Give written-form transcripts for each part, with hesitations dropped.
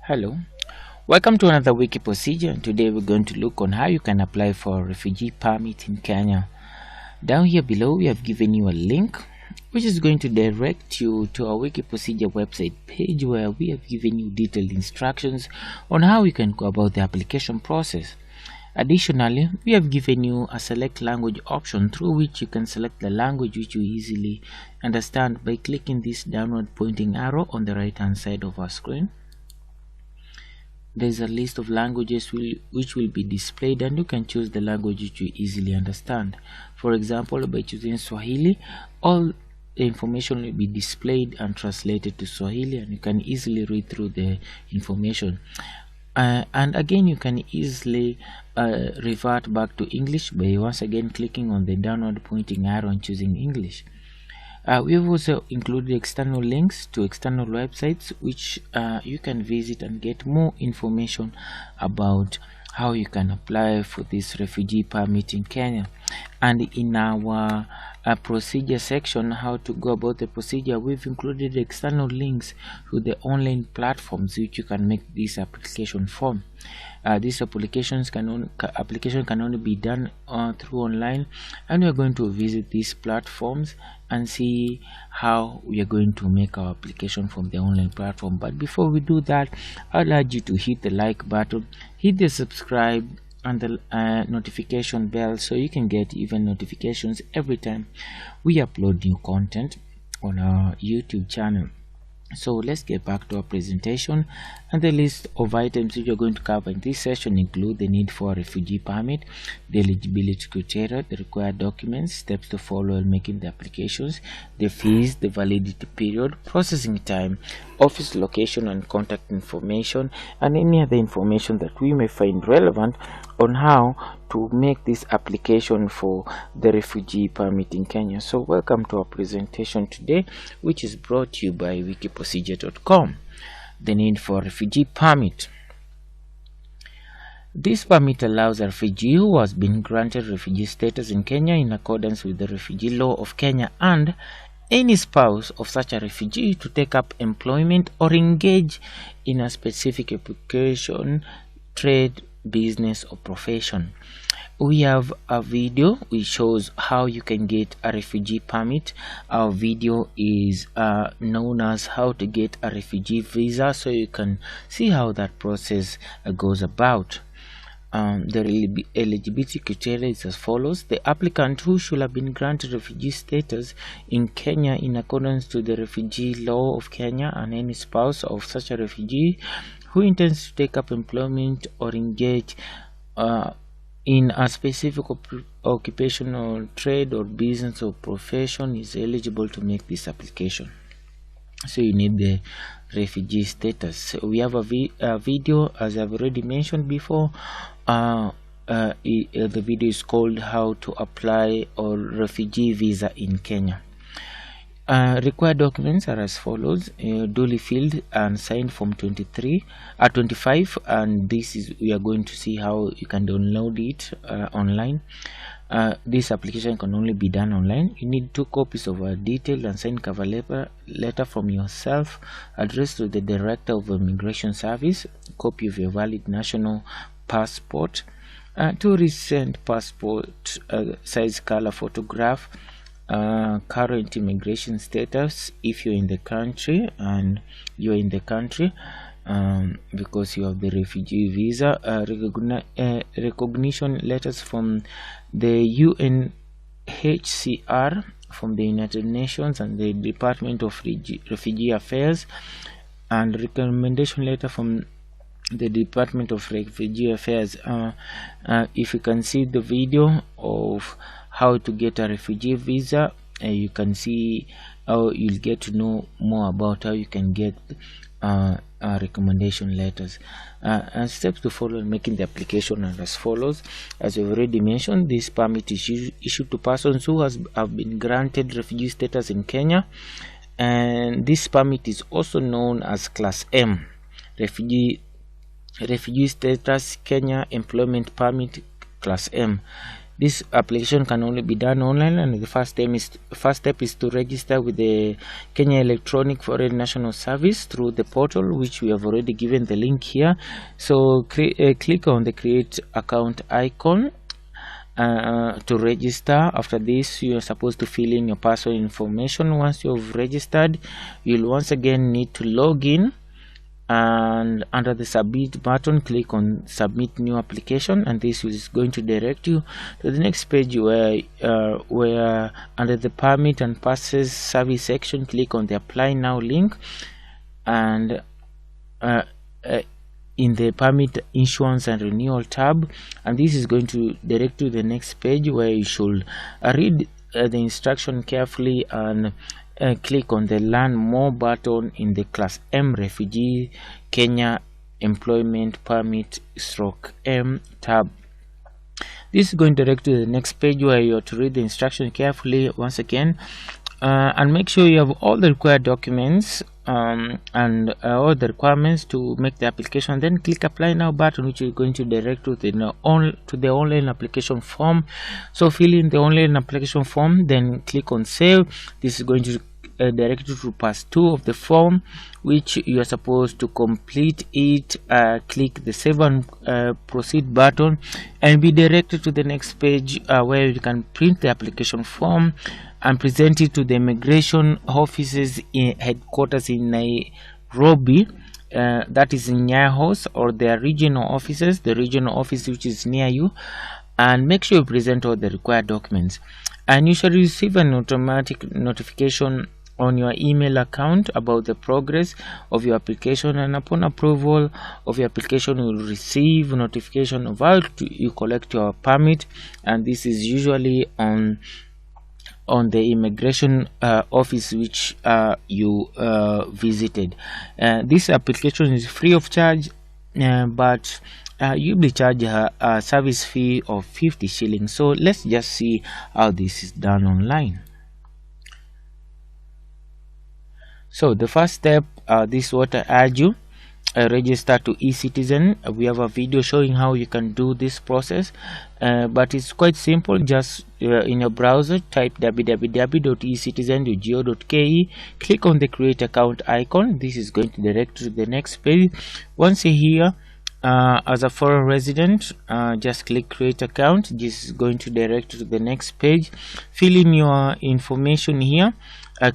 Hello, welcome to another wiki procedure, and today we're going to look on how you can apply for a refugee permit in Kenya. Down here below we have given you a link which is going to direct you to our wiki procedure website page, where we have given you detailed instructions on how you can go about the application process. Additionally, we have given you a select language option through which you can select the language which you easily understand by clicking this downward pointing arrow on the right hand side of our screen. There is a list of languages which will be displayed, and you can choose the language which you easily understand. For example, by choosing Swahili, all the information will be displayed and translated to Swahili, and you can easily read through the information. And again, you can easily revert back to English by once again clicking on the downward pointing arrow and choosing English. We have also included external links to external websites which you can visit and get more information about how you can apply for this refugee permit in Kenya. And in our procedure section, how to go about the procedure, we've included external links to the online platforms which you can make this application from. These application can only be done through online, and we are going to visit these platforms and see how we are going to make our application from the online platform. But before we do that, I'd urge you to hit the like button, hit the subscribe and the notification bell, so you can get even notifications every time we upload new content on our YouTube channel. So let's get back to our presentation, and the list of items which we are going to cover in this session include the need for a refugee permit, the eligibility criteria, the required documents, steps to follow in making the applications, the fees, the validity period, processing time, office location and contact information, and any other information that we may find relevant on how to make this application for the refugee permit in Kenya. So welcome to our presentation today, which is brought to you by wikiprocedure.com. The need for a refugee permit. This permit allows a refugee who has been granted refugee status in Kenya in accordance with the refugee law of Kenya and any spouse of such a refugee to take up employment or engage in a specific occupation, trade, business or profession. We have a video which shows how you can get a refugee permit. Our video is known as how to get a refugee visa, so you can see how that process goes about. The eligibility criteria is as follows. The applicant who should have been granted refugee status in Kenya in accordance to the refugee law of Kenya, and any spouse of such a refugee who intends to take up employment or engage in a specific occupational trade or business or profession is eligible to make this application. So you need the refugee status. So we have a video, as I've already mentioned before. The video is called how to apply or refugee visa in Kenya. Required documents are as follows: duly filled and signed Form 25, and this is, we are going to see how you can download it online. This application can only be done online. You need 2 copies of a detailed and signed cover letter from yourself addressed to the Director of Immigration Service, a copy of your valid national passport, 2 recent passport size color photograph, current immigration status if you're in the country, and you're in the country because you have the refugee visa, recognition letters from the UNHCR, from the United Nations and the Department of Refugee Affairs, and recommendation letter from the Department of Refugee Affairs. If you can see the video of how to get a refugee visa, you can see how you'll get to know more about how you can get recommendation letters. And steps to follow in making the application are as follows. As we've already mentioned, this permit is issued to persons who have been granted refugee status in Kenya, and this permit is also known as Class M, refugee status Kenya employment permit Class M. This application can only be done online, and the first step is to register with the Kenya Electronic Foreign National Service through the portal, which we have already given the link here. So click on the create account icon to register. After this, you are supposed to fill in your personal information. Once you have registered, you'll once again need to log in, and under the submit button, click on submit new application, and this is going to direct you to the next page where under the permit and passes service section, click on the apply now link, and in the permit issuance and renewal tab, and this is going to direct you to the next page where you should read the instruction carefully and click on the learn more button in the class M refugee Kenya employment permit /M tab. This is going to direct you to the next page where you have to read the instruction carefully once again, and make sure you have all the required documents and all the requirements to make the application. Then click apply now button, which is going to direct you to the online application form. So fill in the online application form, then click on save. This is going to direct you to part 2 of the form, which you are supposed to complete it. Click the save and proceed button, and be directed to the next page where you can print the application form and present it to the immigration offices in headquarters in Nairobi, that is in Nyayo House, or their regional offices, the regional office which is near you, and make sure you present all the required documents. And you shall receive an automatic notification on your email account about the progress of your application, and upon approval of your application, you will receive notification of how you collect your permit, and this is usually on the immigration office which you visited. This application is free of charge, but you'll be charged a service fee of 50 shillings. So let's just see how this is done online. So the first step, this is what I urge you, register to eCitizen. We have a video showing how you can do this process, but it's quite simple. Just in your browser, type www.ecitizen.go.ke, click on the create account icon. This is going to direct you to the next page. Once you're here, as a foreign resident, just click create account. This is going to direct you to the next page. Fill in your information here.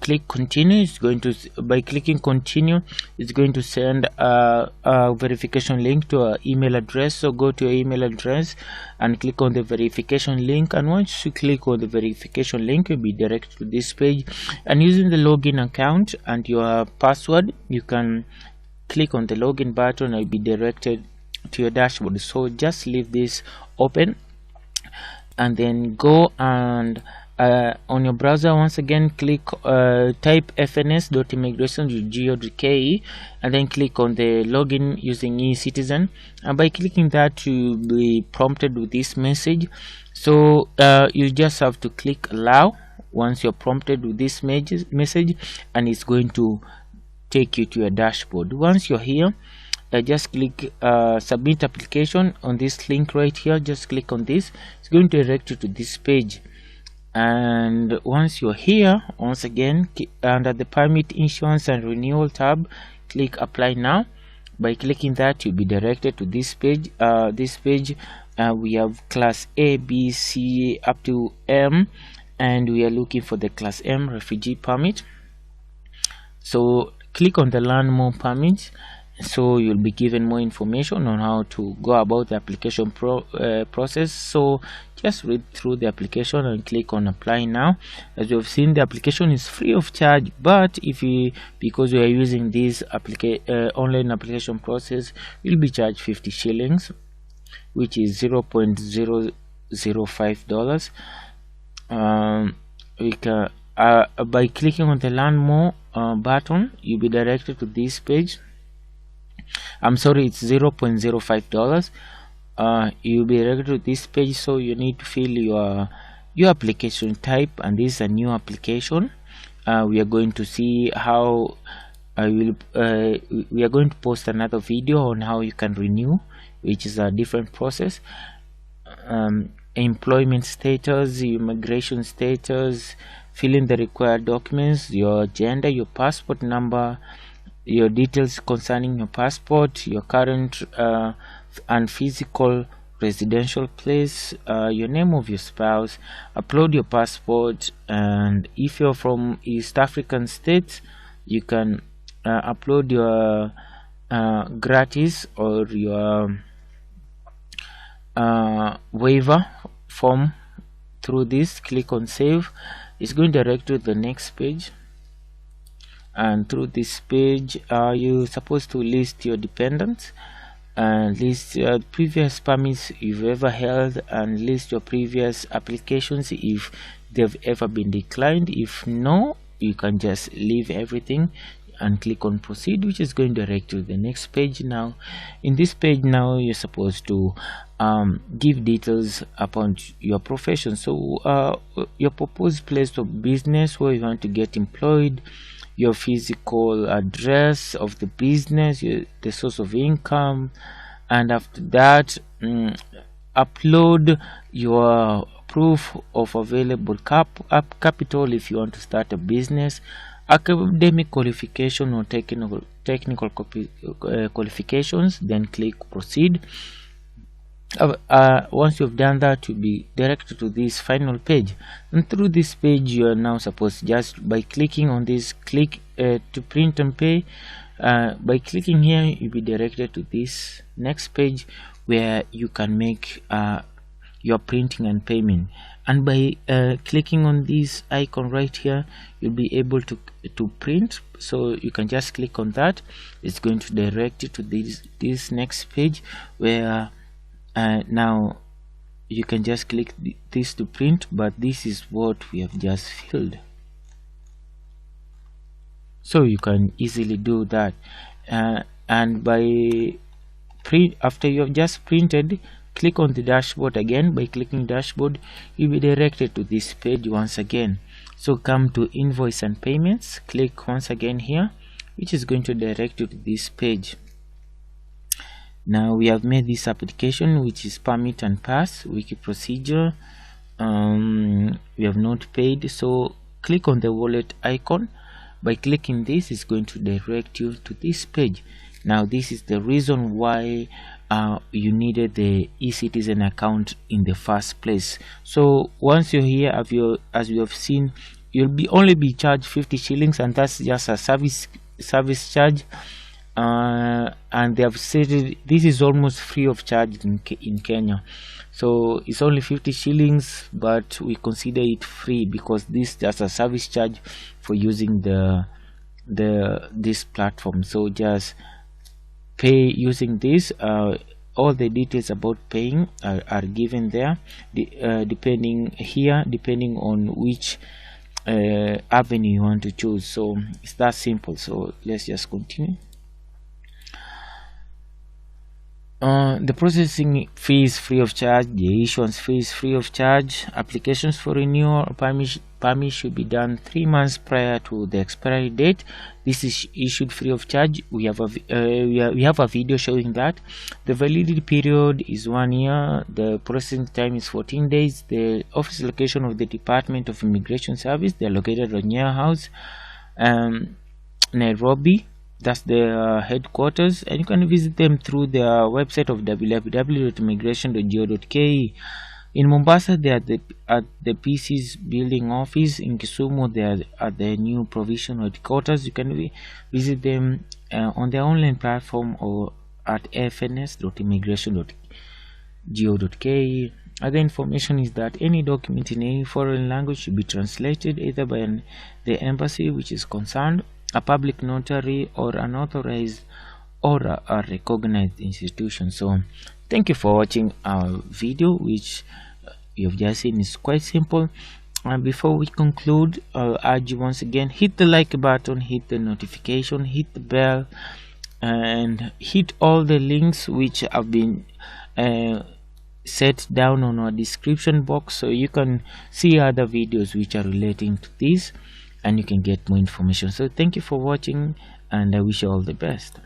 Click continue. It's going to, by clicking continue, it's going to send a verification link to our email address. So go to your email address and click on the verification link, and once you click on the verification link, you'll be directed to this page. And using the login account and your password, you can click on the login button and you'll be directed to your dashboard. So just leave this open, and then go and on your browser, once again click type fns.immigration.go.ke, and then click on the login using eCitizen, and by clicking that, you'll be prompted with this message. So you just have to click allow once you're prompted with this message, and it's going to take you to your dashboard. Once you're here, just click submit application on this link right here. Just click on this. It's going to direct you to this page. And once you're here, once again, under the permit issuance and renewal tab, click apply now. By clicking that, you'll be directed to this page. We have class A, B, C up to M, and we are looking for the class M refugee permit. So click on the learn more permit. So you'll be given more information on how to go about the application process. So just read through the application and click on apply now. As you have seen, the application is free of charge, but because we are using this online application process, you'll be charged 50 shillings, which is $0.005. By clicking on the learn more button, you'll be directed to this page. I'm sorry, it's $0.05. You'll be directed to this page, so you need to fill your application type, and this is a new application. We are going to see how we are going to post another video on how you can renew, which is a different process. employment status, your immigration status, fill in the required documents, your gender, your passport number, your details concerning your passport, your current and physical residential place, your name of your spouse, upload your passport, and if you're from East African states, you can upload your gratis or your waiver form through this. Click on save. It's going to direct you to the next page, and through this page you're supposed to list your dependents and list previous permits you've ever held, and list your previous applications if they've ever been declined. If no, you can just leave everything and click on proceed, which is going to direct you to the next page. Now in this page, now you're supposed to give details upon your profession, so your proposed place of business, where you want to get employed, your physical address of the business, the source of income, and after that upload your proof of available capital if you want to start a business, academic qualification or technical qualifications, then click proceed. Once you've done that, you'll be directed to this final page, and through this page you are now supposed to, just by clicking on this, click to print and pay. By clicking here, you'll be directed to this next page where you can make your printing and payment, and by clicking on this icon right here, you'll be able to print. So you can just click on that. It's going to direct you to this next page where now you can just click this to print, but this is what we have just filled, so you can easily do that. And by after you have just printed, click on the dashboard again. By clicking dashboard, you'll be directed to this page once again. So come to invoice and payments, click once again here, which is going to direct you to this page. Now we have made this application, which is permit and pass wiki procedure. We have not paid, so click on the wallet icon. By clicking this, it's going to direct you to this page. Now this is the reason why you needed the eCitizen account in the first place. So once you're here, as you have seen, you'll only be charged 50 shillings, and that's just a service charge. And they have said this is almost free of charge in Kenya, so it's only 50 shillings, but we consider it free because this is just a service charge for using this platform. So just pay using this. All the details about paying are given there, depending on which avenue you want to choose. So it's that simple. So let's just continue. The processing fee is free of charge, the issuance fee is free of charge. Applications for renewal or permit should be done 3 months prior to the expiry date. This is issued free of charge. We have a video showing that. The validity period is 1 year. The processing time is 14 days. The office location of the Department of Immigration Service, they are located on Nyaya House, Nairobi. That's their headquarters, and you can visit them through their website of www.immigration.go.ke. In Mombasa, they are at the PC's building office. In Kisumu, they are at the new provisional headquarters. You can visit them on their online platform or at fns.immigration.go.ke. Other information is that any document in any foreign language should be translated either by the embassy which is concerned, a public notary, or an authorized or a recognized institution. So thank you for watching our video, which you've just seen is quite simple. And before we conclude, I'll urge you once again, hit the like button, hit the notification, hit the bell, and hit all the links which have been set down on our description box, so you can see other videos which are relating to this and you can get more information. So thank you for watching, and I wish you all the best.